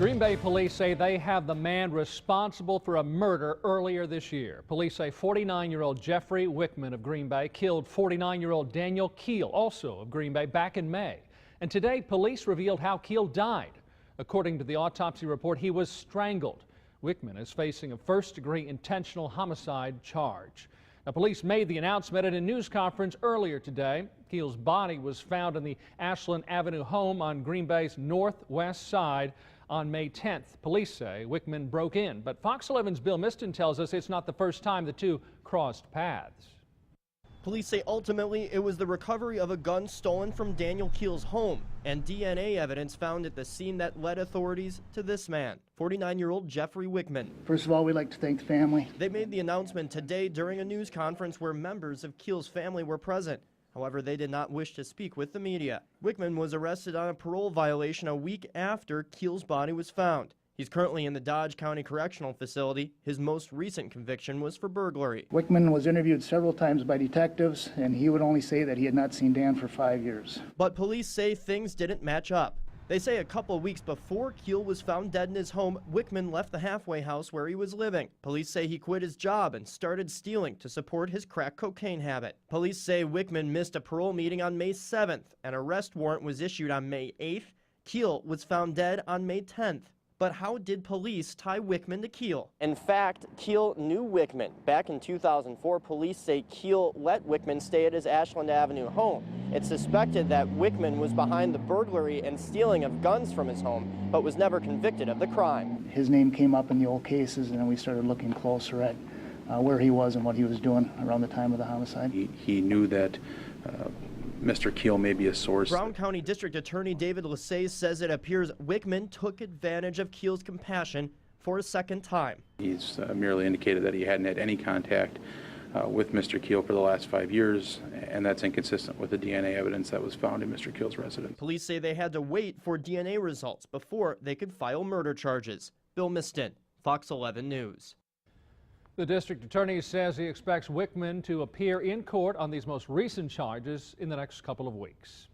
Green Bay police say they have the man responsible for a murder earlier this year. Police say 49-year-old Jeffrey Wickman of Green Bay killed 49-year-old Dan Kuehl, also of Green Bay, back in May. And today, police revealed how Kuehl died. According to the autopsy report, he was strangled. Wickman is facing a first-degree intentional homicide charge. Now, police made the announcement at a news conference earlier today. Kuehl's body was found in the Ashland Avenue home on Green Bay's northwest side on May 10th. Police say Wickman broke in, but Fox 11's Bill Miston tells us it's not the first time the two crossed paths. Police say ultimately it was the recovery of a gun stolen from Daniel Kuehl's home and DNA evidence found at the scene that led authorities to this man, 49-year-old Jeffrey Wickman. First of all, we'd like to thank the family. They made the announcement today during a news conference where members of Kuehl's family were present. However, they did not wish to speak with the media. Wickman was arrested on a parole violation a week after Kuehl's body was found. He's currently in the Dodge County Correctional Facility. His most recent conviction was for burglary. Wickman was interviewed several times by detectives, and he would only say that he had not seen Dan for 5 years. But police say things didn't match up. They say a couple weeks before Kuehl was found dead in his home, Wickman left the halfway house where he was living. Police say he quit his job and started stealing to support his crack cocaine habit. Police say Wickman missed a parole meeting on May 7th. An arrest warrant was issued on May 8th. Kuehl was found dead on May 10th. But how did police tie Wickman to Kuehl? In fact, Kuehl knew Wickman. Back in 2004, police say Kuehl let Wickman stay at his Ashland Avenue home. It's suspected that Wickman was behind the burglary and stealing of guns from his home, but was never convicted of the crime. His name came up in the old cases, and then we started looking closer at where he was and what he was doing around the time of the homicide. He knew that Mr. Kuehl may be a source. Brown County District Attorney David Lesay says it appears Wickman took advantage of Kuehl's compassion for a second time. He's merely indicated that he hadn't had any contact with Mr. Kuehl for the last 5 years, and that's inconsistent with the DNA evidence that was found in Mr. Kuehl's residence. Police say they had to wait for DNA results before they could file murder charges. Bill Miston, Fox 11 News. The district attorney says he expects Wickman to appear in court on these most recent charges in the next couple of weeks.